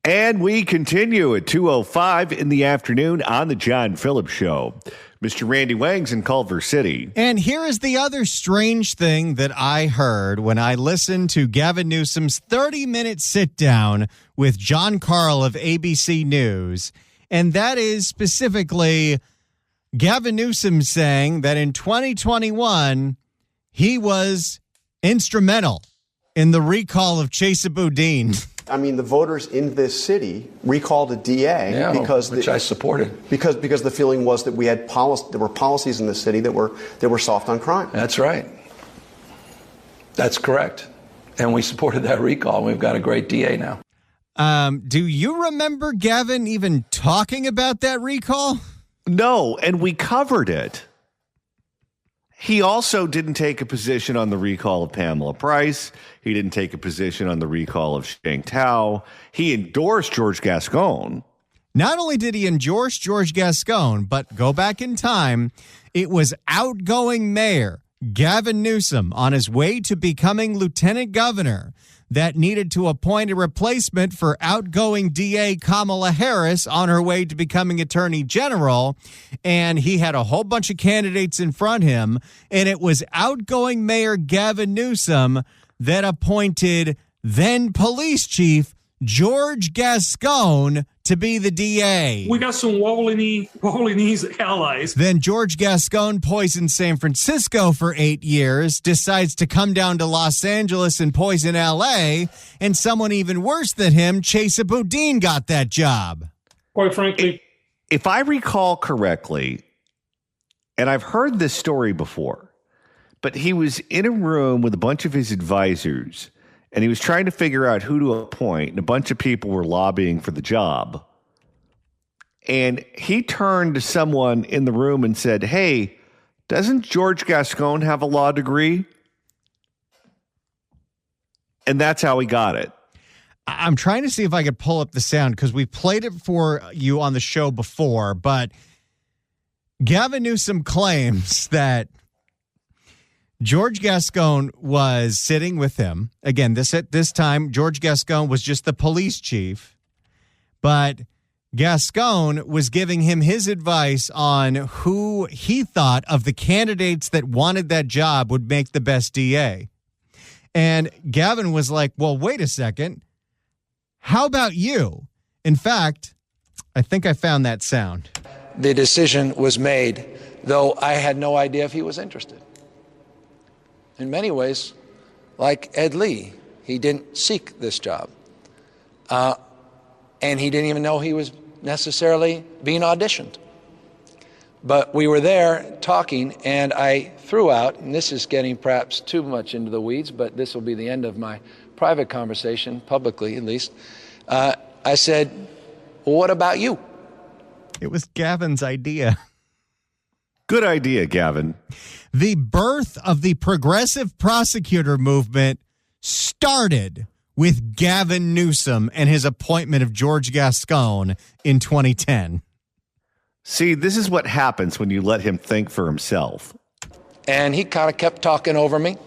And we continue at 2:05 in the afternoon on the John Phillips Show. Mr. Randy Wang's in Culver City. And here is the other strange thing that I heard when I listened to Gavin Newsom's 30-minute sit-down with John Carl of ABC News. And that is specifically Gavin Newsom saying that in 2021, he was instrumental in the recall of Chesa Boudin. I mean, the voters in this city recalled a DA which I supported because the feeling was that there were policies in the city that were soft on crime. That's right. That's correct. And we supported that recall. We've got a great DA now. Do you remember Gavin even talking about that recall? No, and we covered it. He also didn't take a position on the recall of Pamela Price. He didn't take a position on the recall of Sheng Tao. He endorsed George Gascon. Not only did he endorse George Gascon, but go back in time, it was outgoing mayor Gavin Newsom on his way to becoming lieutenant governor that needed to appoint a replacement for outgoing DA Kamala Harris on her way to becoming attorney general. And he had a whole bunch of candidates in front of him. And it was outgoing mayor Gavin Newsom that appointed then police chief George Gascon to be the DA. We got some wobbly knees allies. Then George Gascon poisoned San Francisco for 8 years, decides to come down to Los Angeles and poison L.A., and someone even worse than him, Chesa Boudin, got that job. Quite frankly, if I recall correctly, and I've heard this story before, but he was in a room with a bunch of his advisors, and he was trying to figure out who to appoint, and a bunch of people were lobbying for the job. And he turned to someone in the room and said, "Hey, doesn't George Gascon have a law degree?" And that's how he got it. I'm trying to see if I could pull up the sound because we played it for you on the show before, but Gavin Newsom claims that George Gascon was sitting with him. Again, at this time, George Gascon was just the police chief, but Gascon was giving him his advice on who he thought of the candidates that wanted that job would make the best DA. And Gavin was like, well, wait a second. How about you? In fact, I think I found that sound. The decision was made, though I had no idea if he was interested. In many ways, like Ed Lee, he didn't seek this job. And he didn't even know he was necessarily being auditioned. But we were there talking, and I threw out, and this is getting perhaps too much into the weeds, but this will be the end of my private conversation, publicly at least. I said, well, what about you? It was Gavin's idea. Good idea, Gavin. The birth of the progressive prosecutor movement started with Gavin Newsom and his appointment of George Gascon in 2010. See, this is what happens when you let him think for himself. And he kind of kept talking over me.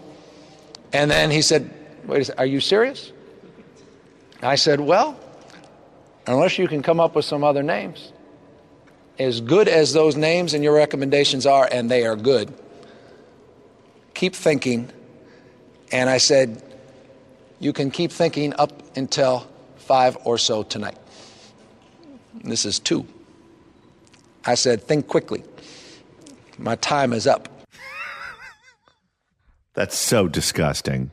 And then he said, wait a second, are you serious? I said, well, unless you can come up with some other names. As good as those names and your recommendations are, and they are good, keep thinking. And I said, you can keep thinking up until 5 or so tonight. This is 2. I said, think quickly. My time is up. That's so disgusting.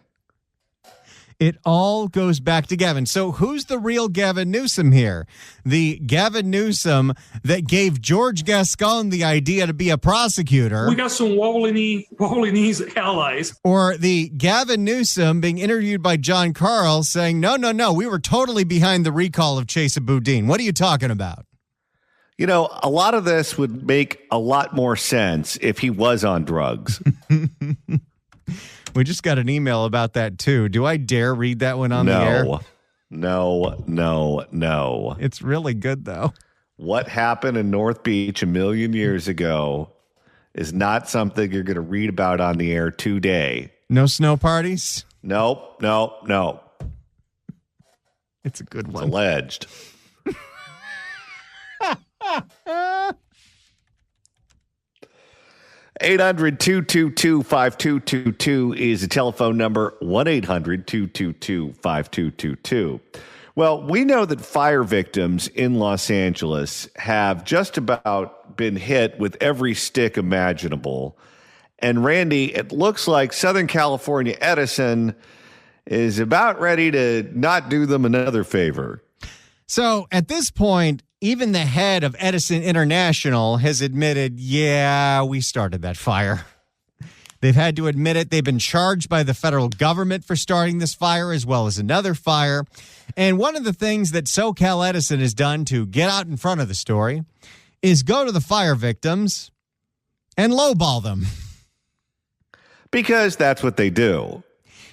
It all goes back to Gavin. So who's the real Gavin Newsom here? The Gavin Newsom that gave George Gascon the idea to be a prosecutor? we got some wobbly knees allies. Or the Gavin Newsom being interviewed by John Carl saying, no, we were totally behind the recall of Chesa Boudin. What are you talking about? You know, a lot of this would make a lot more sense if he was on drugs. We just got an email about that, too. Do I dare read that one on the air? No. It's really good, though. What happened in North Beach a million years ago is not something you're going to read about on the air today. No snow parties? Nope. It's a good It's one. alleged. Eight 800-222-5222 is the telephone number. 1-800-222-5222. Well, we know that fire victims in Los Angeles have just about been hit with every stick imaginable. And Randy, it looks like Southern California Edison is about ready to not do them another favor. So at this point, even the head of Edison International has admitted, yeah, we started that fire. They've had to admit it. They've been charged by the federal government for starting this fire as well as another fire. And one of the things that SoCal Edison has done to get out in front of the story is go to the fire victims and lowball them. Because that's what they do.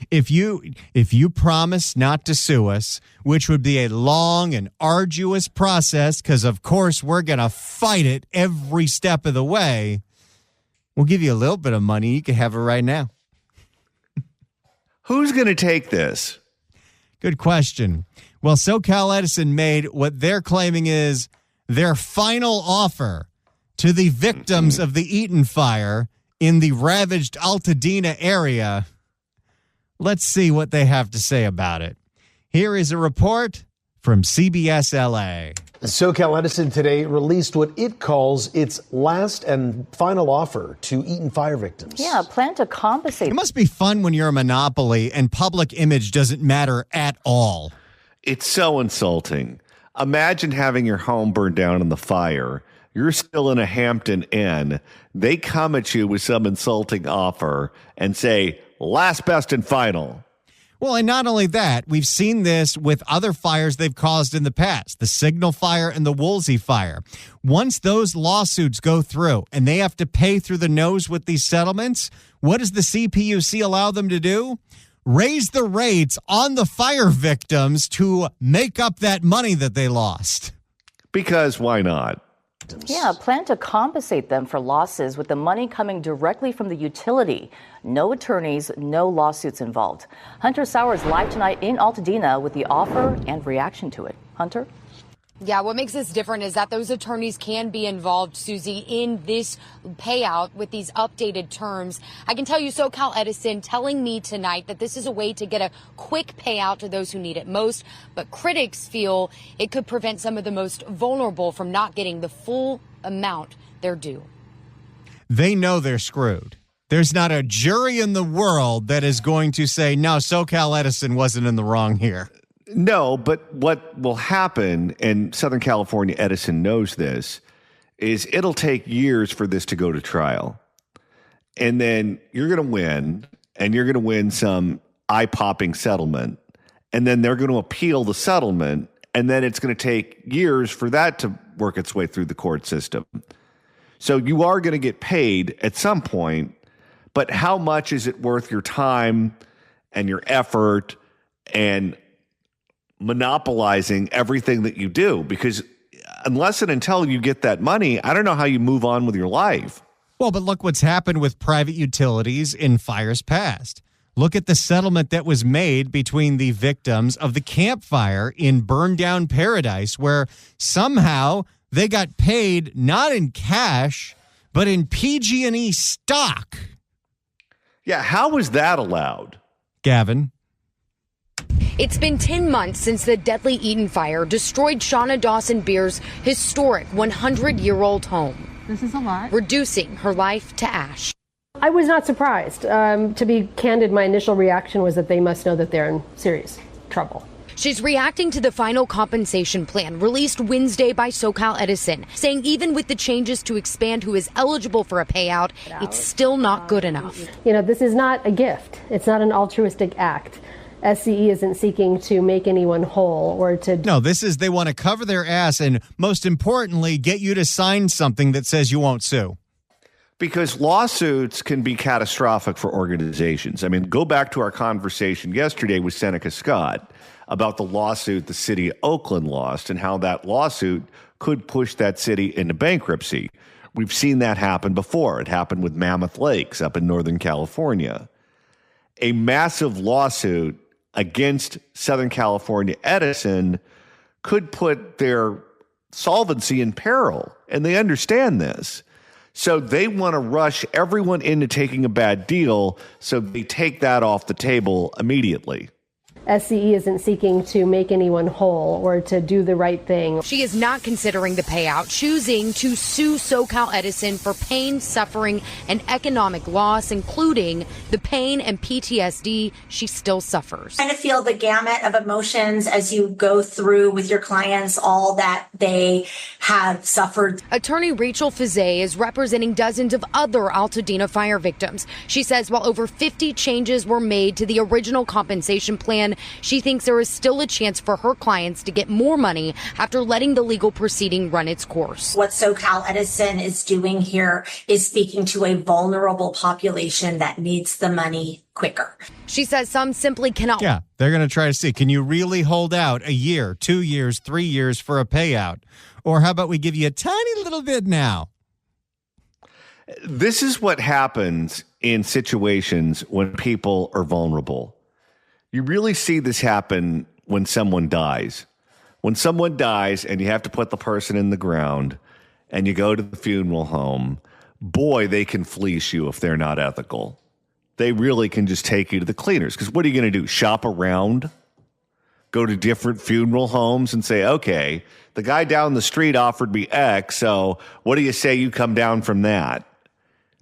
If you promise not to sue us, which would be a long and arduous process, because of course we're going to fight it every step of the way, we'll give you a little bit of money. You can have it right now. Who's going to take this? Good question. Well, SoCal Edison made what they're claiming is their final offer to the victims of the Eaton fire in the ravaged Altadena area. Let's see what they have to say about it. Here is a report from CBS LA. SoCal Edison today released what it calls its last and final offer to Eaton fire victims. Yeah, plan to compensate. It must be fun when you're a monopoly and public image doesn't matter at all. It's so insulting. Imagine having your home burned down in the fire. You're still in a Hampton Inn. They come at you with some insulting offer and say, last, best, and final. Well, and not only that, we've seen this with other fires they've caused in the past, the Signal fire and the Woolsey fire. Once those lawsuits go through and they have to pay through the nose with these settlements, what does the CPUC allow them to do? Raise the rates on the fire victims to make up that money that they lost. Because why not? Yeah, plan to compensate them for losses with the money coming directly from the utility. No attorneys, no lawsuits involved. Hunter Sowers live tonight in Altadena with the offer and reaction to it. Hunter? Yeah, what makes this different is that those attorneys can be involved, Susie, in this payout with these updated terms. I can tell you SoCal Edison telling me tonight that this is a way to get a quick payout to those who need it most. But critics feel it could prevent some of the most vulnerable from not getting the full amount they're due. They know they're screwed. There's not a jury in the world that is going to say, no, SoCal Edison wasn't in the wrong here. No, but what will happen, and Southern California Edison knows this, is it'll take years for this to go to trial. And then you're going to win, and you're going to win some eye-popping settlement. And then they're going to appeal the settlement, and then it's going to take years for that to work its way through the court system. So you are going to get paid at some point, but how much is it worth your time and your effort and monopolizing everything that you do? Because unless and until you get that money, I don't know how you move on with your life. Well, but look what's happened with private utilities in fires past. Look at the settlement that was made between the victims of the Camp Fire in Burn Down Paradise, where somehow they got paid not in cash, but in PG&E stock. Yeah, how was that allowed? Gavin? It's been 10 months since the deadly Eaton fire destroyed Shauna Dawson Beer's historic 100-year-old home. This is a lot. Reducing her life to ash. I was not surprised. To be candid, my initial reaction was that they must know that they're in serious trouble. She's reacting to the final compensation plan released Wednesday by SoCal Edison, saying even with the changes to expand who is eligible for a payout, it's still not good enough. You know, this is not a gift. It's not an altruistic act. SCE isn't seeking to make anyone whole or to... No, this is they want to cover their ass and, most importantly, get you to sign something that says you won't sue. Because lawsuits can be catastrophic for organizations. I mean, go back to our conversation yesterday with Seneca Scott about the lawsuit the city of Oakland lost and how that lawsuit could push that city into bankruptcy. We've seen that happen before. It happened with Mammoth Lakes up in Northern California. A massive lawsuit against Southern California Edison could put their solvency in peril, and they understand this. So they want to rush everyone into taking a bad deal, so they take that off the table immediately. SCE isn't seeking to make anyone whole or to do the right thing. She is not considering the payout, choosing to sue SoCal Edison for pain, suffering, and economic loss, including the pain and PTSD she still suffers. Trying to feel the gamut of emotions as you go through with your clients all that they have suffered. Attorney Rachel Fizet is representing dozens of other Altadena fire victims. She says while over 50 changes were made to the original compensation plan, she thinks there is still a chance for her clients to get more money after letting the legal proceeding run its course. What SoCal Edison is doing here is speaking to a vulnerable population that needs the money quicker. She says some simply cannot. Yeah, they're going to try to see, can you really hold out a year, 2 years, 3 years for a payout? Or how about we give you a tiny little bit now? This is what happens in situations when people are vulnerable. You really see this happen when someone dies. When someone dies and you have to put the person in the ground and you go to the funeral home, boy, they can fleece you if they're not ethical. They really can just take you to the cleaners. Because what are you going to do? Shop around? Go to different funeral homes and say, okay, the guy down the street offered me X, so what do you say you come down from that?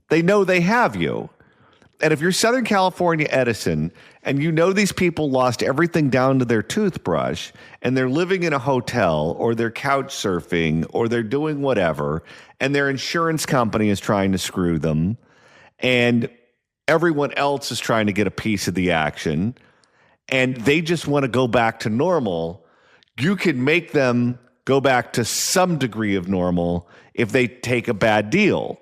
They know they have you. And if you're Southern California Edison and you know these people lost everything down to their toothbrush and they're living in a hotel or they're couch surfing or they're doing whatever and their insurance company is trying to screw them and everyone else is trying to get a piece of the action and they just want to go back to normal, you can make them go back to some degree of normal if they take a bad deal.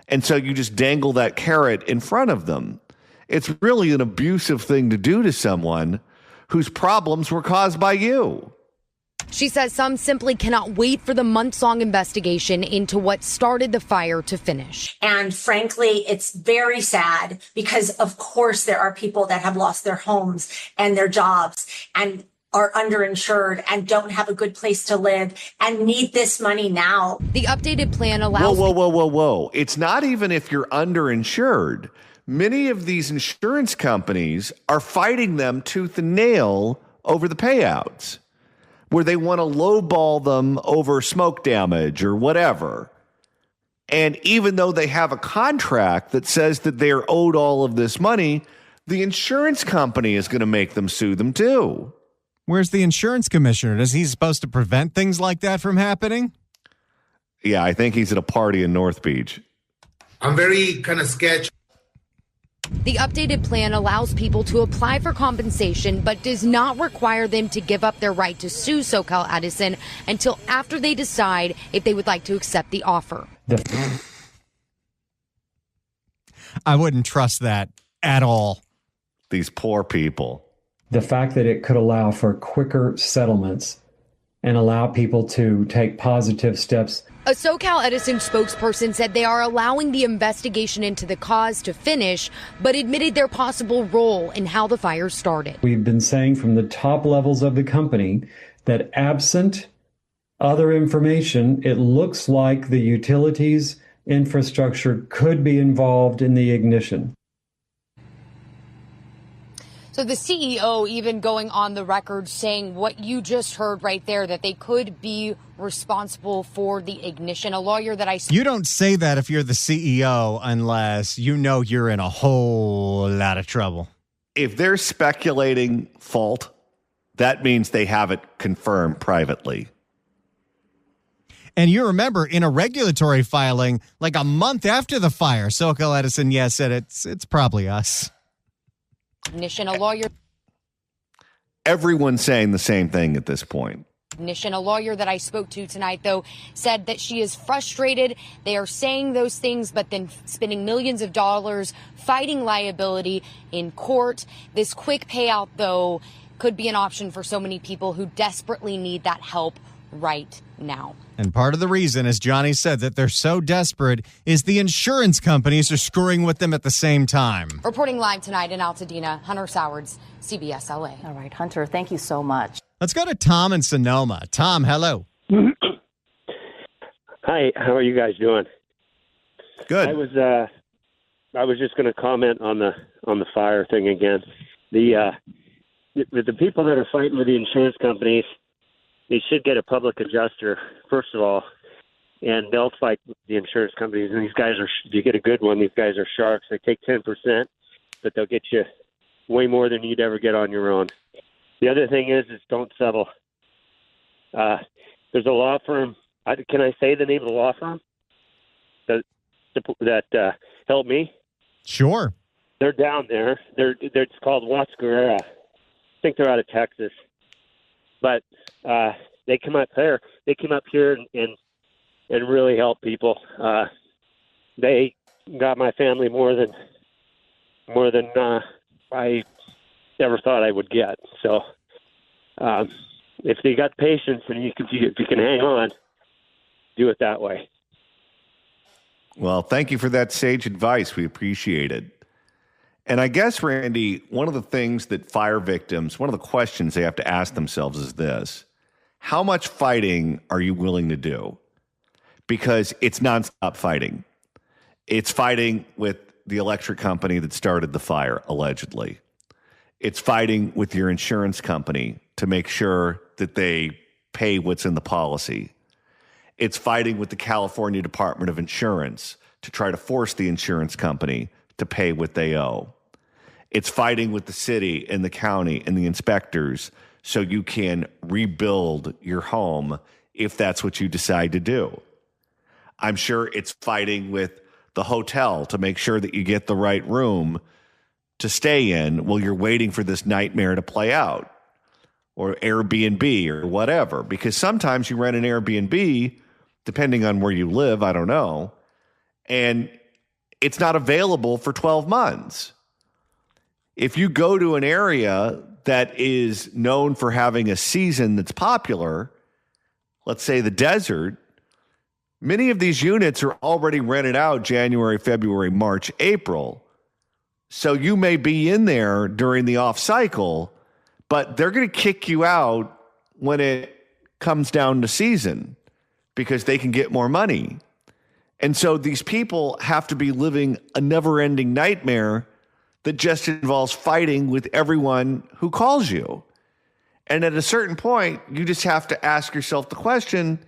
And so you just dangle that carrot in front of them. It's really an abusive thing to do to someone whose problems were caused by you. She says some simply cannot wait for the months-long investigation into what started the fire to finish. And frankly, it's very sad because, of course, there are people that have lost their homes and their jobs and are underinsured and don't have a good place to live and need this money now. The updated plan allows... Whoa. It's not even if you're underinsured. Many of these insurance companies are fighting them tooth and nail over the payouts, where they want to lowball them over smoke damage or whatever. And even though they have a contract that says that they're owed all of this money, the insurance company is going to make them sue them too. Where's the insurance commissioner? Is he supposed to prevent things like that from happening? Yeah, I think he's at a party in North Beach. I'm very kind of sketchy. The updated plan allows people to apply for compensation, but does not require them to give up their right to sue SoCal Edison until after they decide if they would like to accept the offer. I wouldn't trust that at all. These poor people. The fact that it could allow for quicker settlements and allow people to take positive steps. A SoCal Edison spokesperson said they are allowing the investigation into the cause to finish, but admitted their possible role in how the fire started. We've been saying from the top levels of the company that absent other information, it looks like the utilities infrastructure could be involved in the ignition. So the CEO even going on the record saying what you just heard right there, that they could be responsible for the ignition. A lawyer that I... You don't say that if you're the CEO unless you know you're in a whole lot of trouble. If they're speculating fault, that means they have it confirmed privately. And you remember in a regulatory filing, like a month after the fire, SoCal Edison, said it's probably us. Ignition, a lawyer. Everyone's saying the same thing at this point. Ignition, a lawyer that I spoke to tonight, though, said that she is frustrated. They are saying those things, but then spending millions of dollars fighting liability in court. This quick payout, though, could be an option for so many people who desperately need that help right now. And part of the reason, as Johnny said, that they're so desperate is the insurance companies are screwing with them at the same time. Reporting live tonight in Altadena, Hunter Sowards, CBS LA. All right, Hunter, thank you so much. Let's go to Tom in Sonoma. Tom, hello. Hi, how are you guys doing? Good. I was just going to comment on the fire thing again. The people that are fighting with the insurance companies, they should get a public adjuster first of all, and they'll fight the insurance companies. And these guys are, if you get a good one, these guys are sharks. They take 10%, but they'll get you way more than you'd ever get on your own. The other thing is don't settle. There's a law firm. Can I say the name of the law firm that helped me? Sure. They're down there. It's called Watts Guerrera. I think they're out of Texas. But they come up here. They came up here and really helped people. They got my family more than I ever thought I would get. So if you got patience and if you can hang on, do it that way. Well, thank you for that sage advice. We appreciate it. And I guess, Randy, one of the things that fire victims, one of the questions they have to ask themselves is this: how much fighting are you willing to do? Because it's nonstop fighting. It's fighting with the electric company that started the fire, allegedly. It's fighting with your insurance company to make sure that they pay what's in the policy. It's fighting with the California Department of Insurance to try to force the insurance company to pay what they owe. It's fighting with the city and the county and the inspectors so you can rebuild your home if that's what you decide to do. I'm sure it's fighting with the hotel to make sure that you get the right room to stay in while you're waiting for this nightmare to play out, or Airbnb or whatever. Because sometimes you rent an Airbnb, depending on where you live, I don't know, and it's not available for 12 months. If you go to an area that is known for having a season that's popular, let's say the desert, many of these units are already rented out January, February, March, April. So you may be in there during the off cycle, but they're going to kick you out when it comes down to season because they can get more money. And so these people have to be living a never-ending nightmare that just involves fighting with everyone who calls you. And at a certain point, you just have to ask yourself the question,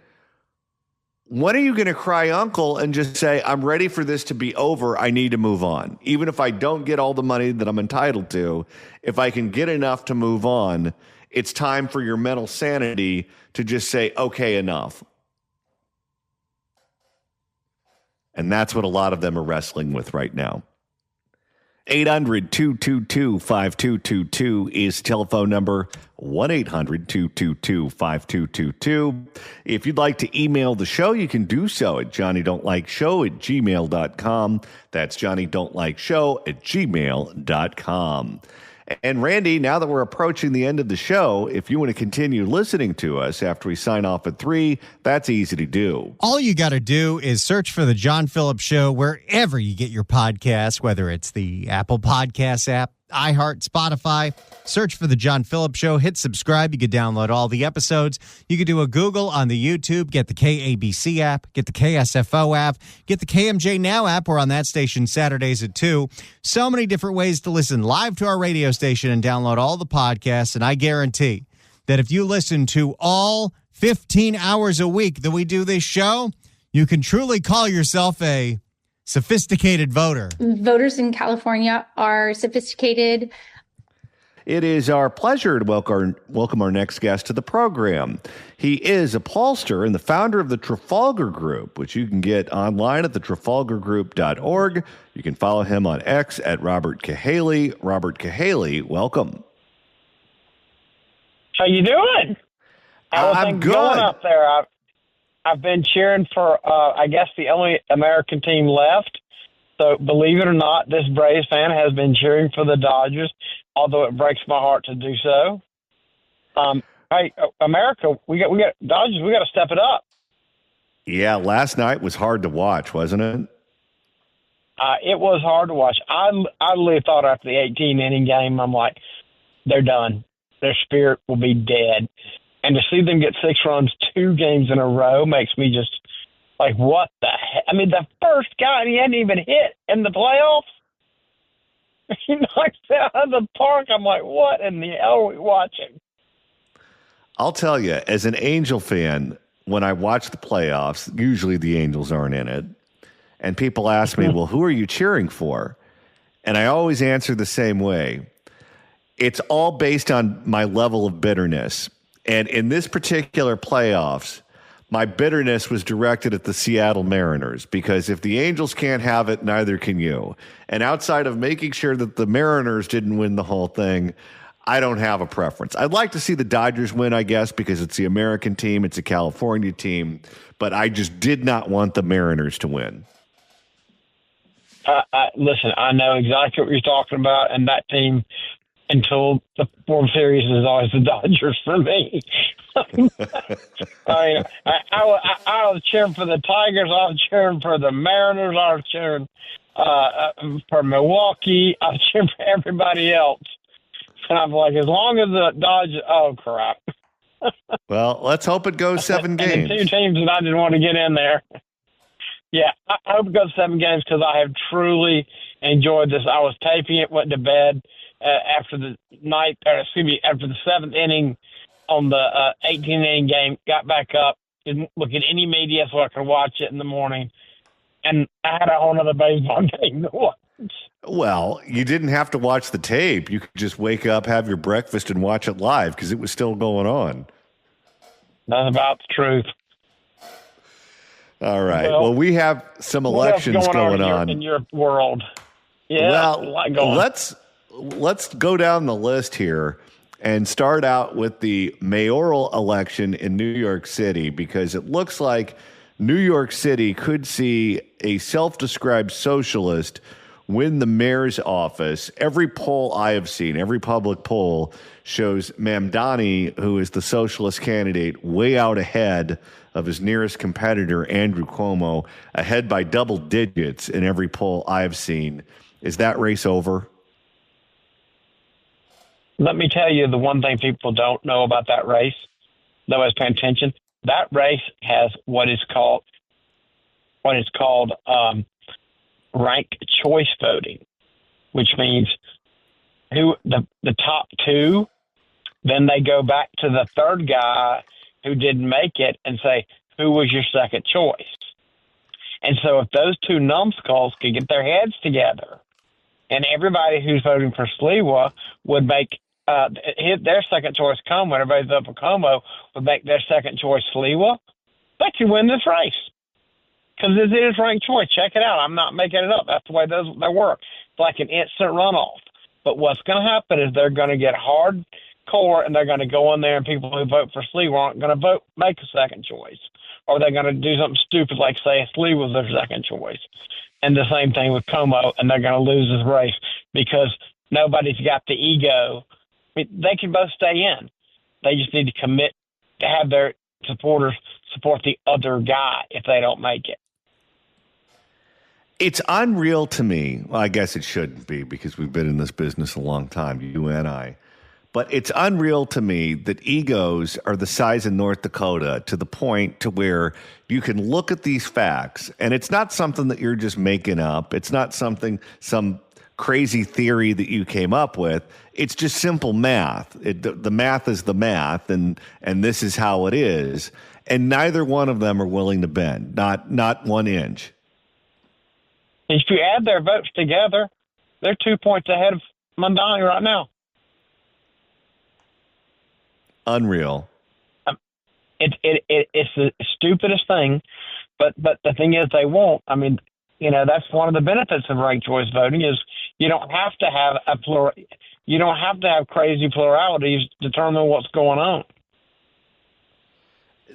when are you going to cry uncle and just say, I'm ready for this to be over, I need to move on? Even if I don't get all the money that I'm entitled to, if I can get enough to move on, it's time for your mental sanity to just say, okay, enough. And that's what a lot of them are wrestling with right now. 800-222-5222 is telephone number. 1-800-222-5222. If you'd like to email the show, you can do so at johnnydon'tlikeshow@gmail.com. That's johnnydon'tlikeshow@gmail.com. And Randy, now that we're approaching the end of the show, if you want to continue listening to us after we sign off at 3, that's easy to do. All you got to do is search for The John Phillips Show wherever you get your podcasts, whether it's the Apple Podcasts app, iHeart, Spotify. Search for The John Phillips Show. Hit subscribe. You can download all the episodes. You can do a Google on the YouTube. Get the KABC app. Get the KSFO app. Get the KMJ Now app. We're on that station Saturdays at 2. So many different ways to listen live to our radio station and download all the podcasts. And I guarantee that if you listen to all 15 hours a week that we do this show, you can truly call yourself a sophisticated voter. Voters in California are sophisticated. It is our pleasure to welcome our next guest to the program. He is a pollster and the founder of the Trafalgar Group, which you can get online at thetrafalgargroup.org. You can follow him on X at Robert Cahaly. Robert Cahaly, welcome. How you doing? How are things going up there? I've been cheering for, I guess, the only American team left. So believe it or not, this Braves fan has been cheering for the Dodgers, although it breaks my heart to do so. Hey, America, we got Dodgers. We got to step it up. Yeah, last night was hard to watch, wasn't it? It was hard to watch. I literally thought after the 18-inning game, I'm like, they're done. Their spirit will be dead. And to see them get 6 runs 2 games in a row makes me just like, what the heck? I mean, the first guy, he hadn't even hit in the playoffs. He knocked it out of the park. I'm like, what in the hell are we watching? I'll tell you, as an Angel fan, when I watch the playoffs, usually the Angels aren't in it. And people ask me, well, who are you cheering for? And I always answer the same way. It's all based on my level of bitterness. And in this particular playoffs, my bitterness was directed at the Seattle Mariners, because if the Angels can't have it, neither can you. And outside of making sure that the Mariners didn't win the whole thing, I don't have a preference. I'd like to see the Dodgers win, I guess, because it's the American team, it's a California team, but I just did not want the Mariners to win. Listen, I know exactly what you're talking about, and that team, until the World Series, is always the Dodgers for me. I mean, I was cheering for the Tigers. I was cheering for the Mariners. I was cheering for Milwaukee. I was cheering for everybody else. And I'm like, as long as the Dodgers, oh, crap. Well, let's hope it goes 7 games. And the 2 teams that I didn't want to get in there. Yeah, I hope it goes 7 games, because I have truly enjoyed this. I was taping it, went to bed after the after the 7th inning on the 18-inning game, got back up, didn't look at any media so I could watch it in the morning, and I had a whole other baseball game to watch. Well, you didn't have to watch the tape. You could just wake up, have your breakfast, and watch it live, because it was still going on. That's about the truth. All right. Well, we have some elections going on in your world. Yeah. Well, let's go down the list here and start out with the mayoral election in New York City, because it looks like New York City could see a self-described socialist win the mayor's office. Every poll I have seen, every public poll, shows Mamdani, who is the socialist candidate, way out ahead of his nearest competitor, Andrew Cuomo, ahead by double digits in every poll I've seen. Is that race over? Let me tell you the one thing people don't know about that race, nobody's paying attention. That race has what is called ranked choice voting, which means who the top 2, then they go back to the third guy who didn't make it and say, who was your second choice? And so if those 2 numbskulls could get their heads together, and everybody who's voting for Sliwa would make their second choice Como, everybody voting for Como would make their second choice Sliwa, they could win this race. Because it is ranked choice. Check it out. I'm not making it up. That's the way they work. It's like an instant runoff. But what's going to happen is they're going to get hardcore, and they're going to go in there, and people who vote for Sliwa aren't going to make a second choice. Or they're going to do something stupid like say Sliwa was their second choice. And the same thing with Como, and they're going to lose this race because nobody's got the ego. I mean, they can both stay in. They just need to commit to have their supporters support the other guy if they don't make it. It's unreal to me. Well, I guess it shouldn't be, because we've been in this business a long time, you and I. But it's unreal to me that egos are the size of North Dakota, to the point to where you can look at these facts, and it's not something that you're just making up. It's not some crazy theory that you came up with. It's just simple math. The math is the math, and this is how it is. And neither one of them are willing to bend, not 1 inch. If you add their votes together, they're 2 points ahead of Mamdani right now. Unreal. It's the stupidest thing, but the thing is they won't. I mean, that's one of the benefits of ranked choice voting is you don't have to have you don't have to have crazy pluralities to determine what's going on.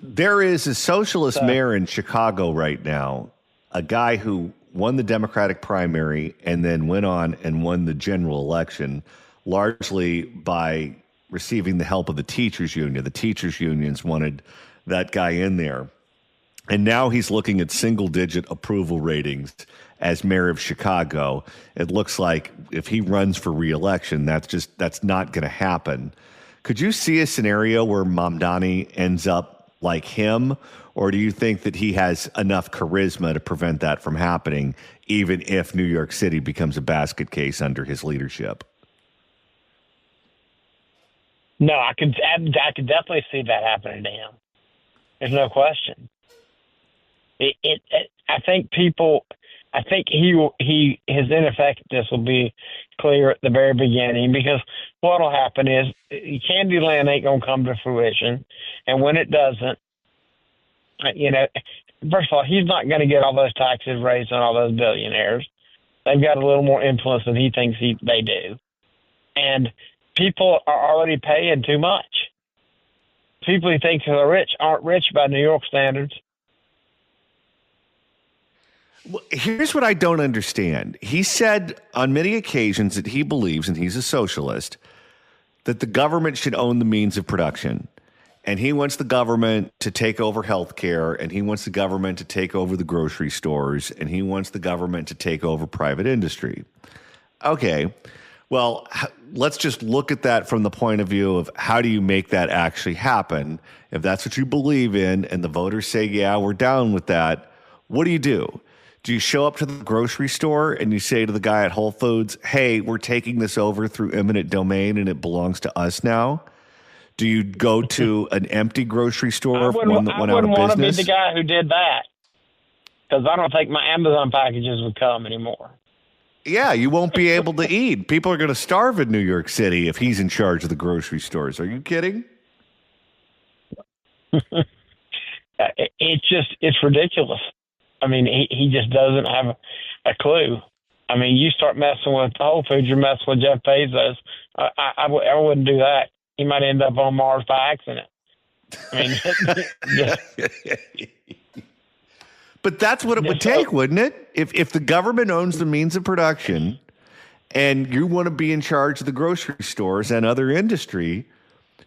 There is a socialist mayor in Chicago right now, a guy who won the Democratic primary and then went on and won the general election, largely by receiving the help of the teachers union. The teachers unions wanted that guy in there. And now he's looking at single-digit approval ratings as mayor of Chicago. It looks like if he runs for re-election, that's not going to happen. Could you see a scenario where Mamdani ends up like him, or do you think that he has enough charisma to prevent that from happening, even if New York City becomes a basket case under his leadership? No, I could definitely see that happening to him. There's no question. I think his ineffectiveness will be clear at the very beginning, because what'll happen is Candyland ain't gonna come to fruition, and when it doesn't, first of all, he's not going to get all those taxes raised on all those billionaires. They've got a little more influence than he thinks they do, and people are already paying too much. People who think they're rich aren't rich by New York standards. Well, here's what I don't understand. He said on many occasions that he believes, and he's a socialist, that the government should own the means of production. And he wants the government to take over healthcare, and he wants the government to take over the grocery stores, and he wants the government to take over private industry. Okay, well, let's just look at that from the point of view of how do you make that actually happen? If that's what you believe in and the voters say, yeah, we're down with that, what do? Do you show up to the grocery store and you say to the guy at Whole Foods, hey, we're taking this over through eminent domain and it belongs to us now? Do you go to an empty grocery store, one that went out of business? I wouldn't want to be the guy who did that, because I don't think my Amazon packages would come anymore. Yeah, you won't be able to eat. People are going to starve in New York City if he's in charge of the grocery stores. Are you kidding? It's ridiculous. I mean, he just doesn't have a clue. I mean, you start messing with Whole Foods, you're messing with Jeff Bezos. I wouldn't do that. He might end up on Mars by accident. I mean, but that's what it would take, wouldn't it? If the government owns the means of production and you want to be in charge of the grocery stores and other industry,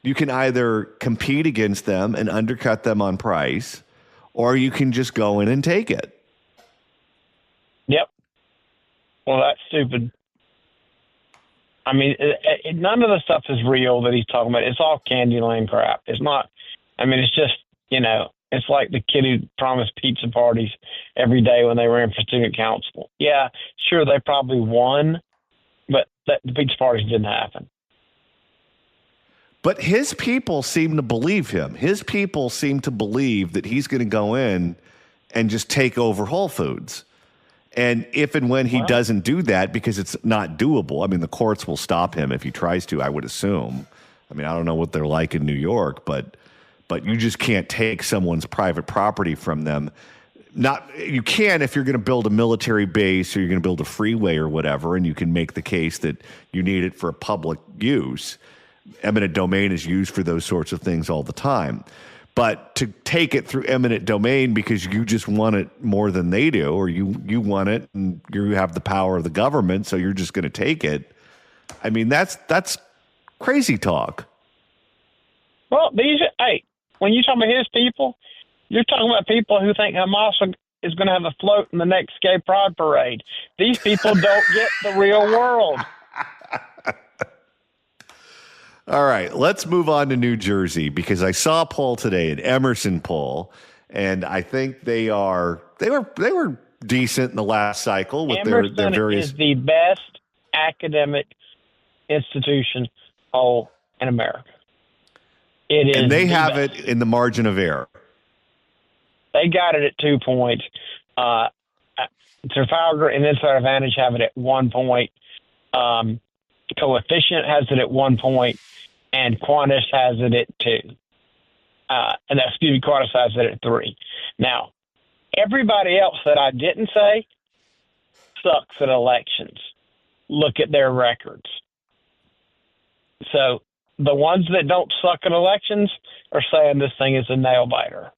you can either compete against them and undercut them on price, or you can just go in and take it. Yep. Well, that's stupid. I mean, none of the stuff is real that he's talking about. It's all Candyland crap. It's not. I mean, it's just, it's like the kid who promised pizza parties every day when they ran for student council. Yeah, sure, they probably won, but the pizza parties didn't happen. But his people seem to believe him. His people seem to believe that he's going to go in and just take over Whole Foods. And if and when he doesn't do that, because it's not doable, I mean, the courts will stop him if he tries to, I would assume. I mean, I don't know what they're like in New York, but you just can't take someone's private property from them. You can if you're going to build a military base or you're going to build a freeway or whatever, and you can make the case that you need it for public use. Eminent domain is used for those sorts of things all the time. But to take it through eminent domain because you just want it more than they do, or you want it and you have the power of the government, so you're just going to take it. I mean, that's crazy talk. Well, when you talk about his people, you're talking about people who think Hamas is going to have a float in the next gay pride parade. These people don't get the real world. All right, let's move on to New Jersey, because I saw a poll today, an Emerson poll, and I think they were decent in the last cycle with their various. Is the best academic institution in America. It is, and they have it in the margin of error. They got it at 2 points. Trafalgar and Insider Advantage have it at 1 point. Coefficient has it at 1 point. And Qantas has it at 2. Qantas has it at 3. Now, everybody else that I didn't say sucks at elections. Look at their records. So the ones that don't suck at elections are saying this thing is a nail biter.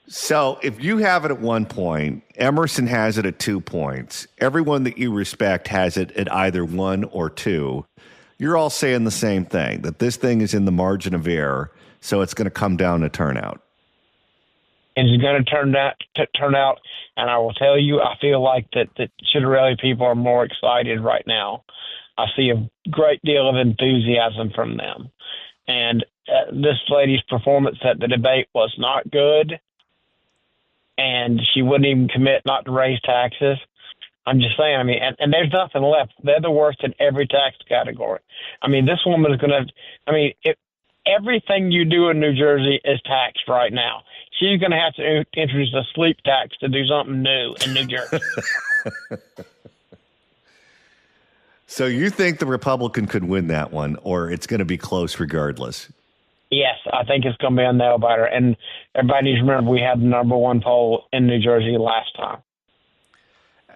So if you have it at 1 point, Emerson has it at 2 points. Everyone that you respect has it at either 1 or 2. you're all saying the same thing, that this thing is in the margin of error, so it's going to come down to turnout. It's going to turn out, and I will tell you, I feel like that Citarelli people are more excited right now. I see a great deal of enthusiasm from them. And this lady's performance at the debate was not good, and she wouldn't even commit not to raise taxes. I'm just saying, I mean, and there's nothing left. They're the worst in every tax category. I mean, this woman is going to, I mean, everything you do in New Jersey is taxed right now. She's going to have to introduce a sleep tax to do something new in New Jersey. So you think the Republican could win that one, or it's going to be close regardless? Yes, I think it's going to be a nail biter. And everybody needs to remember we had the number one poll in New Jersey last time.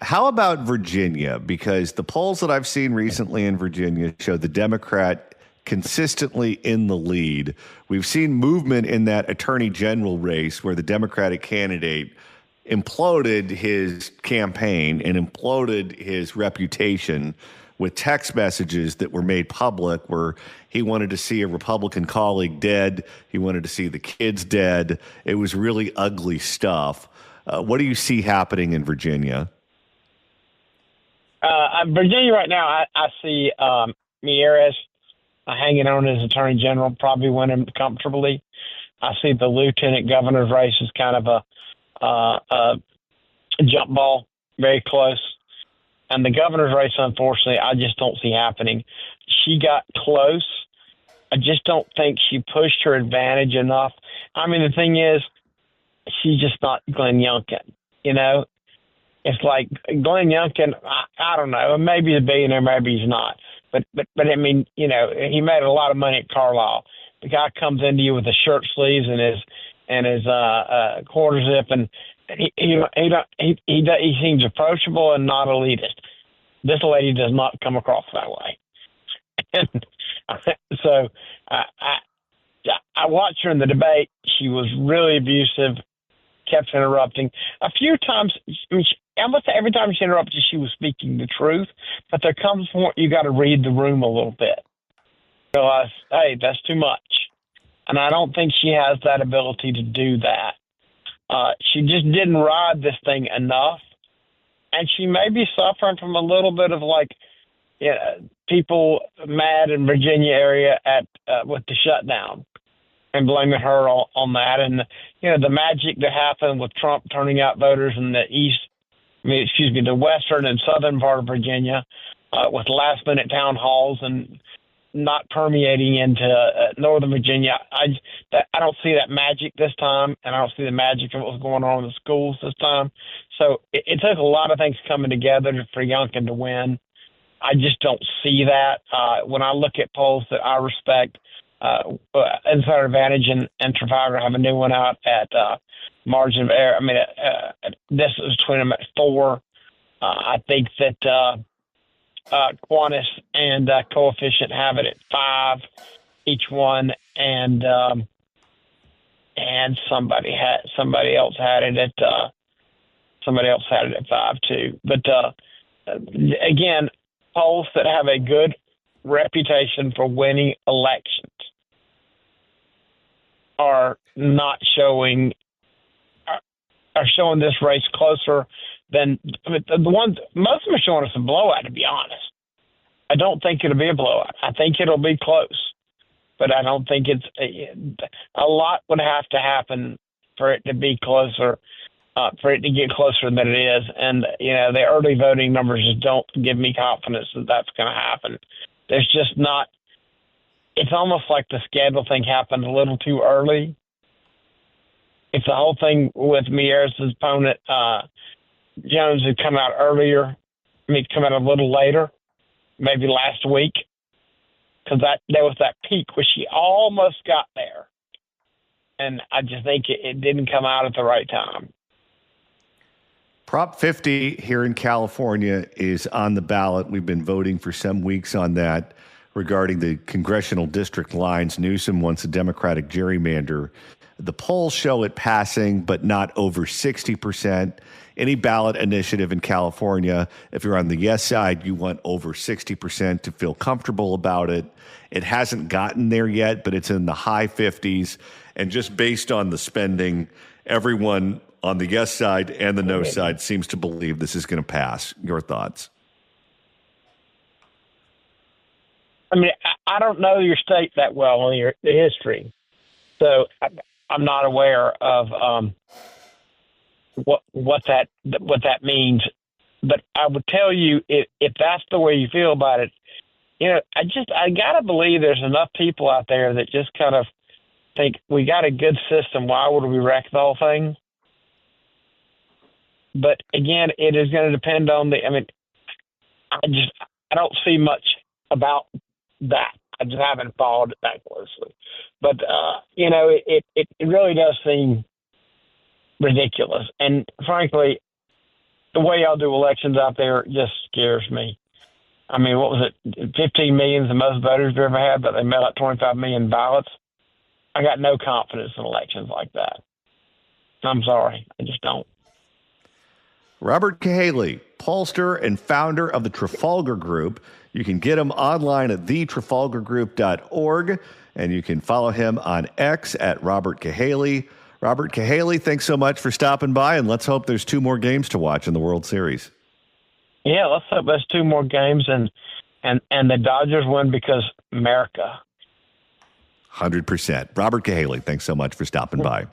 How about Virginia? Because the polls that I've seen recently in Virginia show the Democrat consistently in the lead. We've seen movement in that attorney general race where the Democratic candidate imploded his campaign and imploded his reputation with text messages that were made public where he wanted to see a Republican colleague dead. He wanted to see the kids dead. It was really ugly stuff. What do you see happening in Virginia? Virginia right now, I see Mieres hanging on as Attorney General, probably winning comfortably. I see the Lieutenant Governor's race as kind of a jump ball, very close. And the governor's race, unfortunately, I just don't see happening. She got close. I just don't think she pushed her advantage enough. I mean, the thing is, she's just not Glenn Youngkin, you know? It's like Glenn Youngkin, I don't know, maybe he's a billionaire, maybe he's not. But I mean, you know, he made a lot of money at Carlisle. The guy comes into you with his shirt sleeves and his quarter zip, and he seems approachable and not elitist. This lady does not come across that way. And so I watched her in the debate. She was really abusive, kept interrupting. A few times, I mean, almost every time she interrupted, she was speaking the truth. But there comes a point you got to read the room a little bit. Realize, hey, that's too much. And I don't think she has that ability to do that. She just didn't ride this thing enough. And she may be suffering from a little bit of people mad in Virginia area with the shutdown and blaming her on that. And, the magic that happened with Trump turning out voters in the western and southern part of Virginia with last minute town halls and not permeating into Northern Virginia. I don't see that magic this time, and I don't see the magic of what was going on in the schools this time. So it took a lot of things coming together for Youngkin to win. I just don't see that. When I look at polls that I respect, Insider Advantage and Trafalgar have a new one out at margin of error. I mean, this is between them at 4. I think that Quantis and Coefficient have it at 5 each one, and somebody else had it at 5 too. But again, polls that have a good reputation for winning elections are not showing this race closer than the ones. Most of them are showing us a blowout, to be honest. I don't think it'll be a blowout. I think it'll be close, but I don't think it's a lot would have to happen for it to be closer, for it to get closer than it is. And, the early voting numbers just don't give me confidence that that's going to happen. There's just not. It's almost like the scandal thing happened a little too early. If the whole thing with Mieres' opponent, Jones, had come out earlier, come out a little later, maybe last week, because there was that peak where she almost got there. And I just think it didn't come out at the right time. Prop 50 here in California is on the ballot. We've been voting for some weeks on that regarding the congressional district lines. Newsom wants a Democratic gerrymander The polls show it passing, but not over 60%. Any ballot initiative in California, if you're on the yes side, you want over 60% to feel comfortable about it. It hasn't gotten there yet, but it's in the high 50s. And just based on the spending, everyone on the yes side and the no side seems to believe this is going to pass. Your thoughts? I mean, I don't know your state that well in the history, so I'm not aware of what that means. But I would tell you, if that's the way you feel about it, I gotta believe there's enough people out there that just kind of think we got a good system. Why would we wreck the whole thing? But again, it is going to depend on I don't see much about that. I just haven't followed it that closely. But, it really does seem ridiculous. And frankly, the way y'all do elections out there just scares me. I mean, what was it? 15 million is the most voters we've ever had, but they mail out 25 million ballots. I got no confidence in elections like that. I'm sorry. I just don't. Robert Cahaly, pollster and founder of the Trafalgar Group. You can get him online at thetrafalgargroup.org, and you can follow him on X at Robert Cahaly. Robert Cahaly, thanks so much for stopping by, and let's hope there's 2 more games to watch in the World Series. Yeah, let's hope there's 2 more games, and the Dodgers win because America. 100%. Robert Cahaly, thanks so much for stopping by.